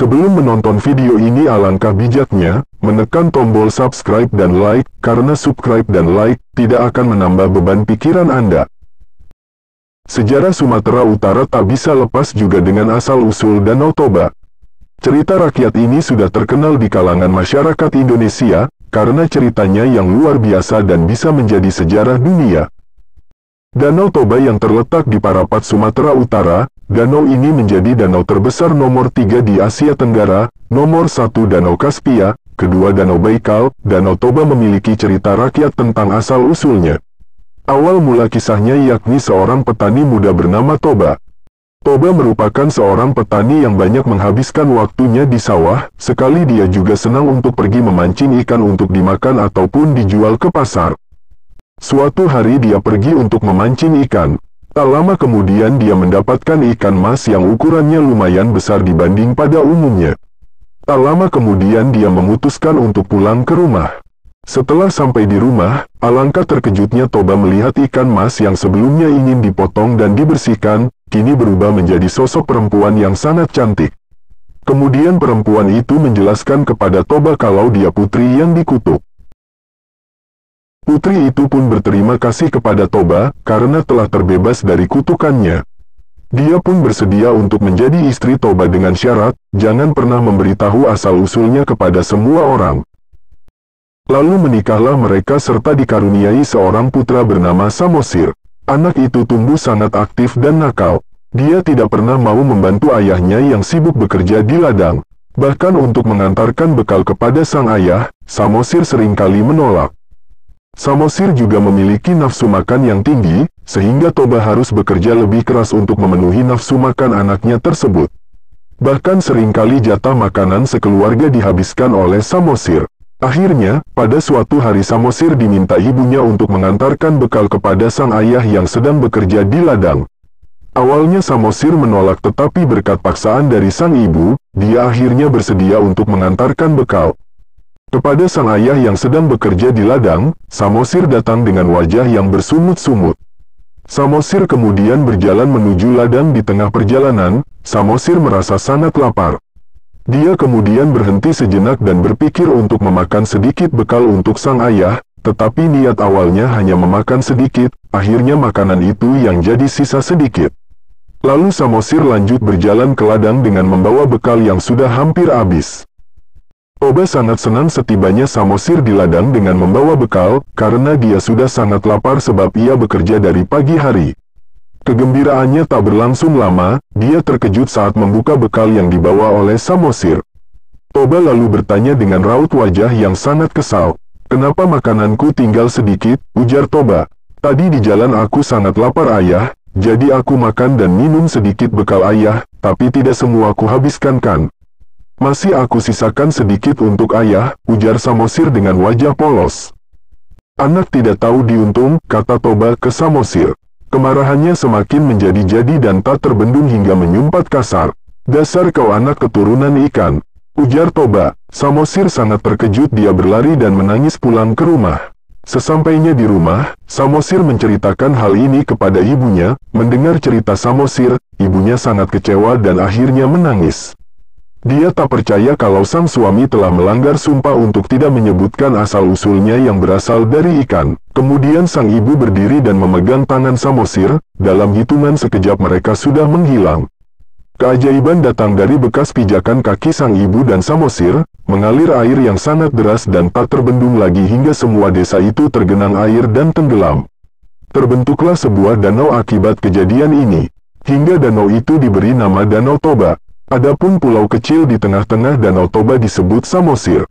Sebelum menonton video ini alangkah bijaknya, menekan tombol subscribe dan like, karena subscribe dan like tidak akan menambah beban pikiran Anda. Sejarah Sumatera Utara tak bisa lepas juga dengan asal-usul Danau Toba. Cerita rakyat ini sudah terkenal di kalangan masyarakat Indonesia, karena ceritanya yang luar biasa dan bisa menjadi sejarah dunia. Danau Toba yang terletak di Parapat, Sumatera Utara, danau ini menjadi danau terbesar nomor 3 di Asia Tenggara, nomor 1 Danau Kaspia, kedua Danau Baikal. Danau Toba memiliki cerita rakyat tentang asal-usulnya. Awal mula kisahnya yakni seorang petani muda bernama Toba. Toba merupakan seorang petani yang banyak menghabiskan waktunya di sawah, sekali dia juga senang untuk pergi memancing ikan untuk dimakan ataupun dijual ke pasar. Suatu hari dia pergi untuk memancing ikan. Tak lama kemudian dia mendapatkan ikan mas yang ukurannya lumayan besar dibanding pada umumnya. Tak lama kemudian dia memutuskan untuk pulang ke rumah. Setelah sampai di rumah, alangkah terkejutnya Toba melihat ikan mas yang sebelumnya ingin dipotong dan dibersihkan, kini berubah menjadi sosok perempuan yang sangat cantik. Kemudian perempuan itu menjelaskan kepada Toba kalau dia putri yang dikutuk. Putri itu pun berterima kasih kepada Toba, karena telah terbebas dari kutukannya. Dia pun bersedia untuk menjadi istri Toba dengan syarat, jangan pernah memberitahu asal-usulnya kepada semua orang. Lalu menikahlah mereka serta dikaruniai seorang putra bernama Samosir. Anak itu tumbuh sangat aktif dan nakal. Dia tidak pernah mau membantu ayahnya yang sibuk bekerja di ladang. Bahkan untuk mengantarkan bekal kepada sang ayah, Samosir seringkali menolak. Samosir juga memiliki nafsu makan yang tinggi, sehingga Toba harus bekerja lebih keras untuk memenuhi nafsu makan anaknya tersebut. Bahkan seringkali jatah makanan sekeluarga dihabiskan oleh Samosir. Akhirnya, pada suatu hari Samosir diminta ibunya untuk mengantarkan bekal kepada sang ayah yang sedang bekerja di ladang. Awalnya Samosir menolak, tetapi berkat paksaan dari sang ibu, dia akhirnya bersedia untuk mengantarkan bekal. Kepada sang ayah yang sedang bekerja di ladang, Samosir datang dengan wajah yang bersumut-sumut. Samosir kemudian berjalan menuju ladang. Di tengah perjalanan, Samosir merasa sangat lapar. Dia kemudian berhenti sejenak dan berpikir untuk memakan sedikit bekal untuk sang ayah, tetapi niat awalnya hanya memakan sedikit, akhirnya makanan itu yang jadi sisa sedikit. Lalu Samosir lanjut berjalan ke ladang dengan membawa bekal yang sudah hampir habis. Toba sangat senang setibanya Samosir di ladang dengan membawa bekal, karena dia sudah sangat lapar sebab ia bekerja dari pagi hari. Kegembiraannya tak berlangsung lama, dia terkejut saat membuka bekal yang dibawa oleh Samosir. Toba lalu bertanya dengan raut wajah yang sangat kesal. "Kenapa makananku tinggal sedikit?" ujar Toba. "Tadi di jalan aku sangat lapar ayah, jadi aku makan dan minum sedikit bekal ayah, tapi tidak semua aku habiskan kan. Masih aku sisakan sedikit untuk ayah," ujar Samosir dengan wajah polos. "Anak tidak tahu diuntung," kata Toba ke Samosir. Kemarahannya semakin menjadi-jadi dan tak terbendung hingga menyumpat kasar. "Dasar kau anak keturunan ikan," ujar Toba. Samosir sangat terkejut, dia berlari dan menangis pulang ke rumah. Sesampainya di rumah, Samosir menceritakan hal ini kepada ibunya. Mendengar cerita Samosir, ibunya sangat kecewa dan akhirnya menangis. Dia tak percaya kalau sang suami telah melanggar sumpah untuk tidak menyebutkan asal-usulnya yang berasal dari ikan. Kemudian sang ibu berdiri dan memegang tangan Samosir, dalam hitungan sekejap mereka sudah menghilang. Keajaiban datang dari bekas pijakan kaki sang ibu dan Samosir, mengalir air yang sangat deras dan tak terbendung lagi hingga semua desa itu tergenang air dan tenggelam. Terbentuklah sebuah danau akibat kejadian ini. Hingga danau itu diberi nama Danau Toba. Adapun pulau kecil di tengah-tengah Danau Toba disebut Samosir.